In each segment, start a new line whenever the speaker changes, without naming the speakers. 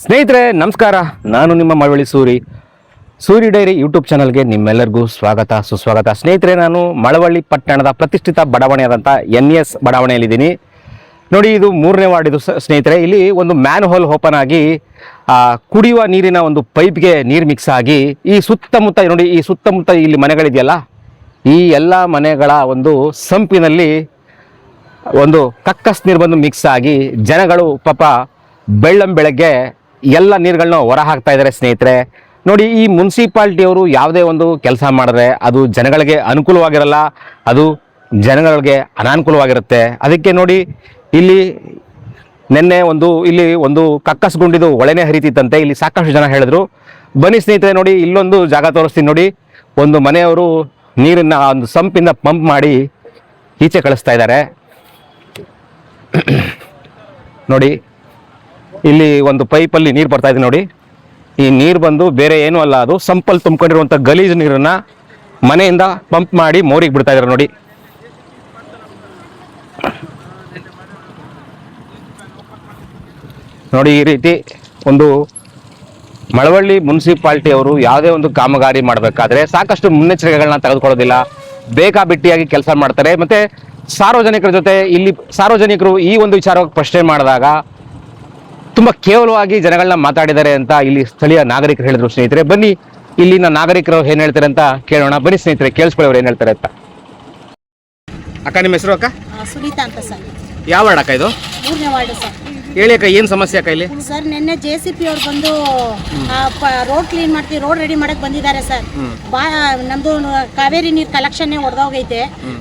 ಸ್ನೇಹಿತರೆ ನಮಸ್ಕಾರ, ನಾನು ನಿಮ್ಮ ಮಳವಳ್ಳಿ ಸೂರಿ ಡೈರಿ ಯೂಟ್ಯೂಬ್ ಚಾನಲ್ಗೆ ನಿಮ್ಮೆಲ್ಲರಿಗೂ ಸ್ವಾಗತ ಸುಸ್ವಾಗತ. ಸ್ನೇಹಿತರೆ, ನಾನು ಮಳವಳ್ಳಿ ಪಟ್ಟಣದ ಪ್ರತಿಷ್ಠಿತ ಬಡಾವಣೆಯಾದಂಥ NS ಬಡಾವಣೆಯಲ್ಲಿದ್ದೀನಿ. ನೋಡಿ, ಇದು 3ನೇ ವಾರ್ಡ್. ಇದು ಸ್ನೇಹಿತರೆ, ಇಲ್ಲಿ ಒಂದು ಮ್ಯಾನ್ ಹೋಲ್ ಓಪನ್ ಆಗಿ ಕುಡಿಯುವ ನೀರಿನ ಒಂದು ಪೈಪ್ಗೆ ನೀರು ಮಿಕ್ಸ್ ಆಗಿ ಈ ಸುತ್ತಮುತ್ತ ನೋಡಿ, ಈ ಸುತ್ತಮುತ್ತ ಇಲ್ಲಿ ಮನೆಗಳಿದೆಯಲ್ಲ, ಈ ಎಲ್ಲ ಮನೆಗಳ ಒಂದು ಸಂಪಿನಲ್ಲಿ ಒಂದು ಕಕ್ಕಸ್ ನೀರು ಬಂದು ಮಿಕ್ಸ್ ಆಗಿ ಜನಗಳು ಪಾಪ ಬೆಳಗ್ಗೆ ಎಲ್ಲ ನೀರುಗಳನ್ನ ಹೊರ ಹಾಕ್ತಾ ಇದ್ದಾರೆ. ಸ್ನೇಹಿತರೆ ನೋಡಿ, ಈ ಮುನ್ಸಿಪಾಲ್ಟಿಯವರು ಯಾವುದೇ ಒಂದು ಕೆಲಸ ಮಾಡಿದ್ರೆ ಅದು ಜನಗಳಿಗೆ ಅನುಕೂಲವಾಗಿರಲ್ಲ, ಅದು ಜನಗಳಿಗೆ ಅನಾನುಕೂಲವಾಗಿರುತ್ತೆ. ಅದಕ್ಕೆ ನೋಡಿ, ಇಲ್ಲಿ ನಿನ್ನೆ ಇಲ್ಲಿ ಒಂದು ಕಕ್ಕಸ್ ಗುಂಡಿದು ಒಳನೆ ಹರಿತಿತ್ತಂತೆ. ಇಲ್ಲಿ ಸಾಕಷ್ಟು ಜನ ಹೇಳಿದ್ರು. ಬನ್ನಿ ಸ್ನೇಹಿತರೆ, ನೋಡಿ ಇಲ್ಲೊಂದು ಜಾಗ ತೋರಿಸ್ತೀನಿ. ನೋಡಿ, ಒಂದು ಮನೆಯವರು ನೀರನ್ನು ಒಂದು ಸಂಪಿಂದ ಪಂಪ್ ಮಾಡಿ ಈಚೆ ಕಳಿಸ್ತಾ ಇದ್ದಾರೆ. ನೋಡಿ, ಇಲ್ಲಿ ಒಂದು ಪೈಪಲ್ಲಿ ನೀರು ಬರ್ತಾ ಇದೆ. ನೋಡಿ, ಈ ನೀರು ಬಂದು ಬೇರೆ ಏನೂ ಅಲ್ಲ, ಅದು ಸಂಪಲ್ಲಿ ತುಂಬ್ಕೊಂಡಿರುವಂಥ ಗಲೀಜು ನೀರನ್ನು ಮನೆಯಿಂದ ಪಂಪ್ ಮಾಡಿ ಮೋರಿಗೆ ಬಿಡ್ತಾ ಇದ್ದಾರೆ. ನೋಡಿ, ನೋಡಿ ಈ ರೀತಿ ಒಂದು ಮಳವಳ್ಳಿ ಮುನ್ಸಿಪಾಲ್ಟಿಯವರು ಯಾವುದೇ ಒಂದು ಕಾಮಗಾರಿ ಮಾಡಬೇಕಾದ್ರೆ ಸಾಕಷ್ಟು ಮುನ್ನೆಚ್ಚರಿಕೆಗಳನ್ನ ತೆಗೆದುಕೊಳ್ಳೋದಿಲ್ಲ, ಬೇಕಾಬಿಟ್ಟಿಯಾಗಿ ಕೆಲಸ ಮಾಡ್ತಾರೆ. ಮತ್ತು ಸಾರ್ವಜನಿಕರ ಜೊತೆ ಇಲ್ಲಿ ಸಾರ್ವಜನಿಕರು ಈ ಒಂದು ವಿಚಾರವಾಗಿ ಪ್ರಶ್ನೆ ಮಾಡಿದಾಗ ತುಂಬ ಕೇವಲವಾಗಿ ಜನಗಳನ್ನ ಮಾತಾಡಿದ್ದಾರೆ ಅಂತ ಇಲ್ಲಿ ಸ್ಥಳೀಯ ನಾಗರಿಕರು ಹೇಳಿದ್ರು. ಸ್ನೇಹಿತರೆ, ಬನ್ನಿ ಇಲ್ಲಿನ ನಾಗರಿಕರು ಏನು ಹೇಳ್ತಾರೆ ಅಂತ ಕೇಳೋಣ. ಬನ್ನಿ ಸ್ನೇಹಿತರೆ, ಕೇಳಿಸ್ಕೊಳ್ಳೋರು ಏನು ಹೇಳ್ತಾರೆ ಅಂತ. ಅಕ್ಕ, ನಿಮ್ಮ ಹೆಸರು ಅಕ್ಕ?
ಸುನೀತಾ ಅಂತ ಸರ್.
ಯಾವ ವಾರ್ಡ್ ಅಕ್ಕ ಇದು?
3ನೇ ವಾರ್ಡ್ ಸರ್.
ಹೇಳಿ ಅಕ್ಕ, ಏನು ಸಮಸ್ಯೆ ಅಕ್ಕ ಇಲ್ಲಿ?
ಸರ್, ನಿನ್ನೆ JCP ಅವ್ರು ಬಂದು ರೋಡ್ ಕ್ಲೀನ್ ಮಾಡ್ತೀವಿ, ರೋಡ್ ರೆಡಿ ಮಾಡಕ್ ಬಂದಿದ್ದಾರೆ ಸರ್. ನಮ್ದು ಕಾವೇರಿ ನೀರು ಕಲೆಕ್ಷನ್ನೇ ಹೊಡೆದೋಗೈತೆ,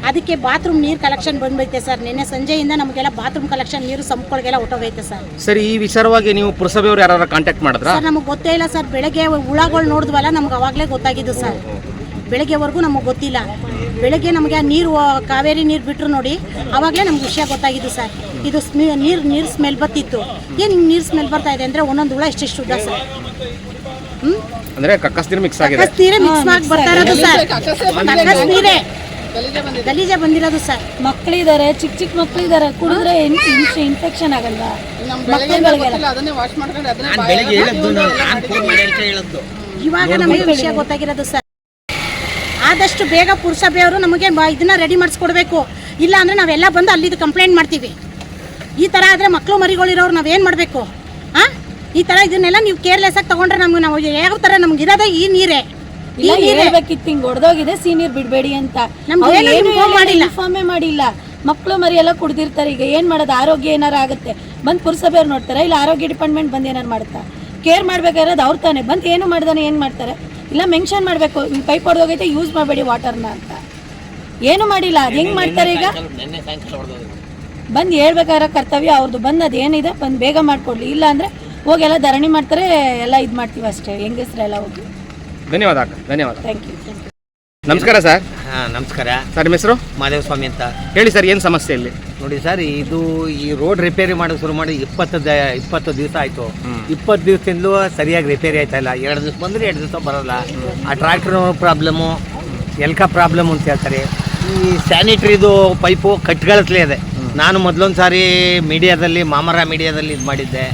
ಅದಕ್ಕೆ ಬಾತ್ರೂಮ್ ನೀರು ಕಲೆಕ್ಷನ್ ಬಂದೈತೆ ಸರ್. ನಿನ್ನೆ ಸಂಜೆಯಿಂದ ನಮಗೆಲ್ಲ ಬಾತ್ರೂಮ್ ಕಲೆಕ್ಷನ್ ನೀರು ಸಂಪುಗಳಿಗೆಲ್ಲ ಹೊಟ್ಟೋಗೈತೆ ಸರ್.
ಸರಿ, ಈ ವಿಚಾರವಾಗಿ ನೀವು ಪುರಸಭೆಯವರು ಯಾರು ಕಾಂಟ್ಯಾಕ್ಟ್ ಮಾಡಿದ್ರಾ?
ಸರ್, ನಮಗೆ ಗೊತ್ತೇ ಇಲ್ಲ ಸರ್. ಬೆಳಗ್ಗೆ ಹುಳಗಳು ನೋಡಿದ್ವಲ್ಲ, ನಮ್ಗೆ ಅವಾಗಲೇ ಗೊತ್ತಾಗಿದ್ದು ಸರ್. ಬೆಳಗ್ಗೆವರೆಗೂ ನಮಗೆ ಗೊತ್ತಿಲ್ಲ. ಬೆಳಗ್ಗೆ ನಮಗೆ ನೀರು ಕಾವೇರಿ ನೀರು ಬಿಟ್ಟರು ನೋಡಿ, ಆವಾಗಲೇ ನಮ್ಗೆ ವಿಷಯ ಗೊತ್ತಾಗಿದ್ದು ಸರ್. ಇದು ನೀರು ಸ್ಮೆಲ್ ಬರ್ತಿತ್ತು. ಏನು ಹಿಂಗೆ ನೀರು ಸ್ಮೆಲ್ ಬರ್ತಾ ಇದೆ ಅಂದರೆ ಒಂದೊಂದು ಹುಳ ಇಷ್ಟಿಷ್ಟು ಉದ್ದ ಸರ್.
ಅಂದ್ರೆ ಕಕ್ಕಸ್ ನೀರು ಮಿಕ್ಸ್ ಆಗಿದೆ.
ಕಕ್ಕಸ್ ನೀರೇ ಮಿಕ್ಸ್ ಮಾಡಿ ಬರ್ತಾ ಇರೋದು ಸರ್. ಕಕ್ಕಸ್ ನೀರೇ ಗಲೀಜೆ ಬಂದಿರೋದು ಸರ್.
ಮಕ್ಕಳಿದ್ದಾರೆ, ಚಿಕ್ಕ ಮಕ್ಕಳಿದ್ದಾರೆ, ಕುಡಿದ್ರೆ ಇನ್ಫೆಕ್ಷನ್ ಆಗಲ್ವಾ?
ಇವಾಗ ನಮಗೆ ವಿಷಯ ಗೊತ್ತಾಗಿರೋದು ಸರ್. ಆದಷ್ಟು ಬೇಗ ಪುರಸಭೆಯವರು ನಮಗೆ ಇದನ್ನ ರೆಡಿ ಮಾಡಿಸ್ಕೊಡ್ಬೇಕು. ಇಲ್ಲ ಅಂದರೆ ನಾವೆಲ್ಲ ಬಂದು ಅಲ್ಲಿದ್ದು ಕಂಪ್ಲೇಂಟ್ ಮಾಡ್ತೀವಿ. ಈ ಥರ ಆದರೆ ಮಕ್ಕಳು ಮರಿಗಳಿರೋರು ನಾವೇನು ಮಾಡಬೇಕು? ಈ ಥರ ಇದನ್ನೆಲ್ಲ ನೀವು ಕೇರ್ಲೆಸ್ ಆಗಿ ತೊಗೊಂಡ್ರೆ ನಾವು ಯಾವ ಥರ ನಮ್ಗೆ ಇರೋದೇ ಈ ನೀರೇ.
ಹೇಳ್ಬೇಕಿತ್ತು, ಹಿಂಗೆ ಹೊಡೆದೋಗಿದೆ, ಸೀನಿಯರ್ ಬಿಡಬೇಡಿ ಅಂತ. ಇನ್ಫಾರ್ಮೇ ಮಾಡಿಲ್ಲ. ಮಕ್ಕಳು ಮರಿ ಎಲ್ಲ ಕುಡ್ದಿರ್ತಾರೆ. ಈಗ ಏನು ಮಾಡೋದು? ಆರೋಗ್ಯ ಏನಾರು ಆಗುತ್ತೆ, ಬಂದು ಪುರಸಭೆಯವ್ರು ನೋಡ್ತಾರೆ, ಇಲ್ಲ ಆರೋಗ್ಯ ಡಿಪಾರ್ಟ್ಮೆಂಟ್ ಬಂದು ಏನಾರು ಮಾಡುತ್ತಾ? ಕೇರ್ ಮಾಡ್ಬೇಕಾಗಿರೋದು ಅವ್ರು ತಾನೆ. ಬಂದು ಏನು ಮಾಡ್ದಾನೆ ಏನು ಮಾಡ್ತಾರೆ? ಇಲ್ಲ ಮೆನ್ಷನ್ ಮಾಡಬೇಕು, ಪೈಪ್ ಹೊಡೆದೋಗೈತೆ, ಯೂಸ್ ಮಾಡಬೇಡಿ ವಾಟರ್ನ ಅಂತ. ಏನು ಮಾಡಿಲ್ಲ. ಅದು ಹೆಂಗೆ ಮಾಡ್ತಾರೆ? ಈಗ ಬಂದು ಹೇಳ್ಬೇಕಾಗಿರೋ ಕರ್ತವ್ಯ ಅವ್ರದ್ದು. ಬಂದು ಅದು ಏನಿದೆ ಬಂದು ಬೇಗ ಮಾಡಿಕೊಡ್ಲಿ. ಇಲ್ಲ ಅಂದರೆ ಹೋಗಿ ಎಲ್ಲ ಧರಣಿ ಮಾಡ್ತಾರೆ, ಎಲ್ಲ ಇದು ಮಾಡ್ತೀವಿ ಅಷ್ಟೇ. ಹೆಂಗಸ್ರೆಲ್ಲ ಹೋಗಿ.
ಧನ್ಯವಾದ ಅಕ್ಕ, ಧನ್ಯವಾದ.
Thank you.
ನಮಸ್ಕಾರ ಸರ್.
ನಮಸ್ಕಾರ
ಸರ್, ನಿಮ್ಮ ಹೆಸರು?
ಮಾದೇವ ಸ್ವಾಮಿ ಅಂತ.
ಹೇಳಿ ಸರ್, ಏನು ಸಮಸ್ಯೆ ಇಲ್ಲಿ?
ನೋಡಿ ಸರ್, ಇದು ಈ ರೋಡ್ ರಿಪೇರಿ ಮಾಡೋದು ಶುರು ಮಾಡಿ 20 ದಿವಸ ಆಯಿತು. 20 ದಿವಸದಿಂದಲೂ ಸರಿಯಾಗಿ ರಿಪೇರಿ ಆಯ್ತಾ ಇಲ್ಲ. 2 ದಿವಸ ಬಂದರೆ 2 ದಿವಸ ಬರೋಲ್ಲ. ಆ ಟ್ರ್ಯಾಕ್ಟರ್ ಪ್ರಾಬ್ಲಮ್ಮು, ಎಲ್ಕ ಪ್ರಾಬ್ಲಮ್ ಅಂತ ಹೇಳ್ತಾರೆ. ಈ ಸ್ಯಾನಿಟ್ರಿದು ಪೈಪು ಕಟ್ಗಳತ್ಲೇ ಇದೆ. ನಾನು ಮೊದಲೊಂದು ಸಾರಿ ಮೀಡಿಯಾದಲ್ಲಿ ಮೀಡಿಯಾದಲ್ಲಿ ಇದು ಮಾಡಿದ್ದೆ,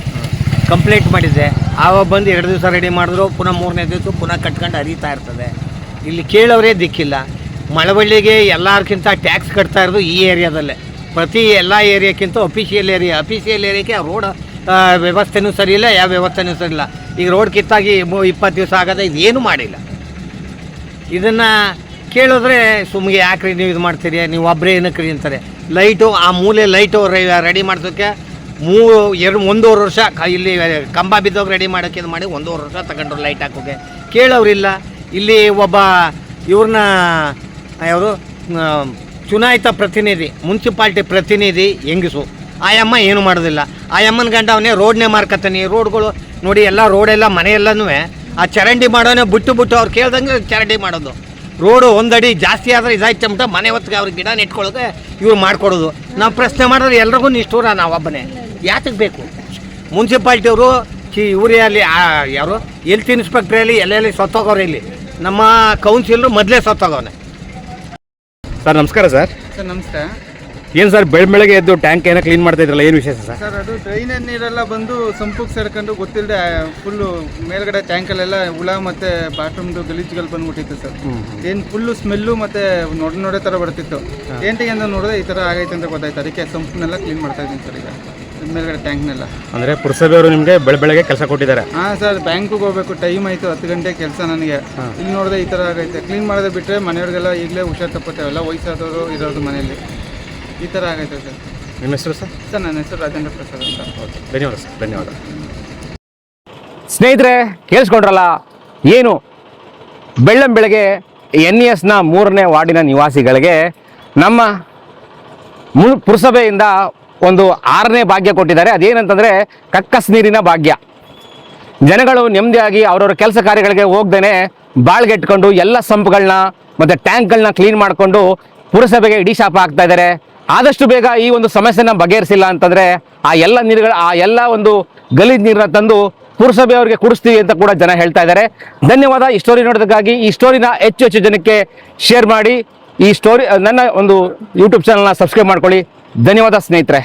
ಕಂಪ್ಲೇಂಟ್ ಮಾಡಿದ್ದೆ. ಆವಾಗ ಬಂದು 2 ದಿವಸ ರೆಡಿ ಮಾಡಿದ್ರು, ಪುನಃ 3ನೇ ದಿವಸ ಪುನಃ ಕಟ್ಕೊಂಡು ಹರಿತಾ ಇರ್ತದೆ. ಇಲ್ಲಿ ಕೇಳೋರೇ ದಿಕ್ಕಿಲ್ಲ. ಮಳವಳ್ಳಿಗೆ ಎಲ್ಲರಿಗಿಂತ ಟ್ಯಾಕ್ಸ್ ಕಟ್ತಾ ಇರೋದು ಈ ಏರಿಯಾದಲ್ಲೇ. ಪ್ರತಿ ಎಲ್ಲ ಏರಿಯಾಕ್ಕಿಂತ ಅಫಿಷಿಯಲ್ ಏರಿಯಾಕ್ಕೆ ರೋಡ್ ವ್ಯವಸ್ಥೆನೂ ಸರಿ ಇಲ್ಲ, ಯಾವ ವ್ಯವಸ್ಥೆನೂ ಸರಿ ಇಲ್ಲ. ಈಗ ರೋಡ್ ಕಿತ್ತಾಗಿ 20 ದಿವಸ ಆಗದೆ ಇದೇನು ಮಾಡಿಲ್ಲ. ಇದನ್ನು ಕೇಳಿದ್ರೆ ಸುಮ್ಗೆ ಯಾಕ್ರಿ ನೀವು ಇದು ಮಾಡ್ತೀರಿ, ನೀವು ಒಬ್ಬರೇ ಏನಕ್ರಿ ಅಂತಾರೆ. ಲೈಟು, ಆ ಮೂಲೆ ಲೈಟು ರೆಡಿ ಮಾಡ್ಸೋಕ್ಕೆ 1.5 ವರ್ಷ ಇಲ್ಲಿ ಕಂಬ ಬಿದ್ದೋಗಿ ರೆಡಿ ಮಾಡೋಕ್ಕೆ ಇದು ಮಾಡಿ 1.5 ವರ್ಷ ತಗೊಂಡ್ರು ಲೈಟ್ ಹಾಕೋಕ್ಕೆ. ಕೇಳೋರಿಲ್ಲ. ಇಲ್ಲಿ ಒಬ್ಬ ಇವ್ರನ್ನ ಯಾರು ಚುನಾಯಿತ ಪ್ರತಿನಿಧಿ, ಮುನ್ಸಿಪಾಲ್ಟಿ ಪ್ರತಿನಿಧಿ ಹೆಂಗಸು, ಆಯಮ್ಮ ಏನು ಮಾಡೋದಿಲ್ಲ. ಆಯಮ್ಮನ ಗಂಡ ಅವನೇ ರೋಡ್ನೇ ಮಾರ್ಕತ್ತಾನೆ. ರೋಡ್ಗಳು ನೋಡಿ, ಎಲ್ಲ ರೋಡೆಲ್ಲ ಮನೆಯೆಲ್ಲನೂ ಆ ಚರಂಡಿ ಮಾಡೋನೇ ಬಿಟ್ಟು ಅವ್ರು ಕೇಳ್ದಂಗೆ ಚರಂಡಿ ಮಾಡೋದು. ರೋಡು 1 ಅಡಿ ಜಾಸ್ತಿ ಆದರೆ ಇದಾಯ್ತು ಚಮಟ ಮನೆ ಹೊತ್ತಿಗೆ ಅವ್ರಿಗೆ ಗಿಡ ನೆಟ್ಕೊಳ್ಳೋಕೆ ಇವ್ರು ಮಾಡಿಕೊಡೋದು. ನಾವು ಪ್ರಶ್ನೆ ಮಾಡಿದ್ರೆ ಎಲ್ರಿಗೂ ನಿಷ್ಠೂರ, ನಾವು ಒಬ್ಬನೇ ಯಾತಕ್ಕೆ ಬೇಕು? ಮುನ್ಸಿಪಾಲ್ಟಿಯವರು ಇವರೇ ಅಲ್ಲಿ ಯಾರು ಹೆಲ್ತ್ ಇನ್ಸ್ಪೆಕ್ಟ್ರಲ್ಲಿ ಎಲ್ಲೆಲ್ಲಿ ಸತ್ತೋಗೋರು. ಇಲ್ಲಿ ನಮ್ಮ ಕೌನ್ಸಿಲರು ಮೊದಲೇ ಸತ್ತೋಗವನೆ.
ಸರ್ ನಮಸ್ಕಾರ. ಸರ್
ನಮಸ್ಕಾರ.
ಏನು ಸರ್ ಬೆಳಗ್ಗೆ ಎದ್ದು ಟ್ಯಾಂಕ್ ಏನೋ ಕ್ಲೀನ್ ಮಾಡ್ತಾ ಇದ್ರಲ್ಲ, ಏನು ವಿಶೇಷ ಸರ್?
ಸರ್ ಅದು ಡ್ರೈನೇಜ್ ನೀರೆಲ್ಲ ಬಂದು ಸಂಪುಗೆ ಸೇರ್ಕೊಂಡು ಗೊತ್ತಿಲ್ಲದೆ ಫುಲ್ಲು ಮೇಲ್ಗಡೆ ಟ್ಯಾಂಕಲ್ಲೆಲ್ಲ ಹುಳ ಮತ್ತು ಬಾತ್ರೂಮ್ದು ಗಲೀಜುಗಳು ಬಂದ್ಬಿಟ್ಟಿತ್ತು ಸರ್. ಏನು ಫುಲ್ಲು ಸ್ಮೆಲ್ಲು ಮತ್ತು ನೋಡೋ ಥರ ಬರ್ತಿತ್ತು. ಏಂಟಿಗೆ ಅಂತ ನೋಡಿದ್ರೆ ಈ ಥರ ಆಗೈತೆ ಅಂತ ಗೊತ್ತಾಯ್ತು. ಅದಕ್ಕೆ ಸಂಪನ್ನೆಲ್ಲ ಕ್ಲೀನ್ ಮಾಡ್ತಾ ಇದ್ದೀನಿ ಸರ್ ಈಗ ಮೇಲ್ಗಡೆ ಟ್ಯಾಂಕ್ನೆಲ್ಲ.
ಅಂದರೆ ಪುರಸಭೆ ಅವರು ನಿಮಗೆ ಬೆಳಗ್ಗೆ ಕೆಲಸ ಕೊಟ್ಟಿದ್ದಾರೆ?
ಹಾಂ ಸರ್, ಬ್ಯಾಂಕಿಗೆ ಹೋಗ್ಬೇಕು, ಟೈಮ್ ಆಯಿತು 10 ಗಂಟೆ ಕೆಲಸ ನನಗೆ. ಇಲ್ಲಿ ನೋಡಿದ್ರೆ ಈ ಥರ ಆಗೈತೆ. ಕ್ಲೀನ್ ಮಾಡೋದೇ ಬಿಟ್ಟರೆ ಮನೆಯವ್ರಿಗೆಲ್ಲ ಈಗಲೇ ಹುಷಾರು ತಪ್ಪತ್ತೇವೆಲ್ಲ, ವಯಸ್ಸಾದವರು ಇರೋದು ಮನೆಯಲ್ಲಿ. ಈ ಥರ ಆಗೈತೆ ಸರ್.
ನಿಮ್ಮ ಹೆಸರು ಸರ್?
ಸರ್ ನನ್ನ ಹೆಸರು ರಾಜೇಂದ್ರ ಪ್ರಸಾದ್ ಅಂತ.
ಓಕೆ, ಧನ್ಯವಾದ ಸರ್, ಧನ್ಯವಾದ. ಸ್ನೇಹಿತರೆ, ಕೇಳಿಸ್ಕೊಂಡ್ರಲ್ಲ, ಏನು ಬೆಳ್ಳಂಬೆಳಗ್ಗೆ NESನ 3ನೇ ವಾರ್ಡಿನ ನಿವಾಸಿಗಳಿಗೆ ನಮ್ಮ ಪುರಸಭೆಯಿಂದ ಒಂದು 6ನೇ ಭಾಗ್ಯ ಕೊಟ್ಟಿದ್ದಾರೆ. ಅದೇನಂತಂದರೆ ಕಕ್ಕಸ್ ನೀರಿನ ಭಾಗ್ಯ. ಜನಗಳು ನೆಮ್ಮದಿಯಾಗಿ ಅವರವ್ರ ಕೆಲಸ ಕಾರ್ಯಗಳಿಗೆ ಹೋಗ್ದೇ ಬಾಳ್ಗೆಟ್ಕೊಂಡು ಎಲ್ಲ ಸಂಪ್ಗಳನ್ನ ಮತ್ತು ಟ್ಯಾಂಕ್ಗಳನ್ನ ಕ್ಲೀನ್ ಮಾಡಿಕೊಂಡು ಪುರಸಭೆಗೆ ಇಡೀ ಶಾಪ ಆಗ್ತಾ ಇದ್ದಾರೆ. ಆದಷ್ಟು ಬೇಗ ಈ ಒಂದು ಸಮಸ್ಯೆನ ಬಗೆಹರಿಸಿಲ್ಲ ಅಂತಂದರೆ ಆ ಎಲ್ಲ ಒಂದು ಗಲೀಜು ನೀರನ್ನ ತಂದು ಪುರಸಭೆಯವರಿಗೆ ಕುಡಿಸ್ತೀವಿ ಅಂತ ಕೂಡ ಜನ ಹೇಳ್ತಾ ಇದ್ದಾರೆ. ಧನ್ಯವಾದ ಈ ಸ್ಟೋರಿ ನೋಡೋದಕ್ಕಾಗಿ. ಈ ಸ್ಟೋರಿನ ಹೆಚ್ಚು ಜನಕ್ಕೆ ಶೇರ್ ಮಾಡಿ. ಈ ಸ್ಟೋರಿ ನನ್ನ ಒಂದು ಯೂಟ್ಯೂಬ್ ಚಾನಲ್ನ ಸಬ್ಸ್ಕ್ರೈಬ್ ಮಾಡ್ಕೊಳ್ಳಿ. ಧನ್ಯವಾದ ಸ್ನೇಹಿತರೆ.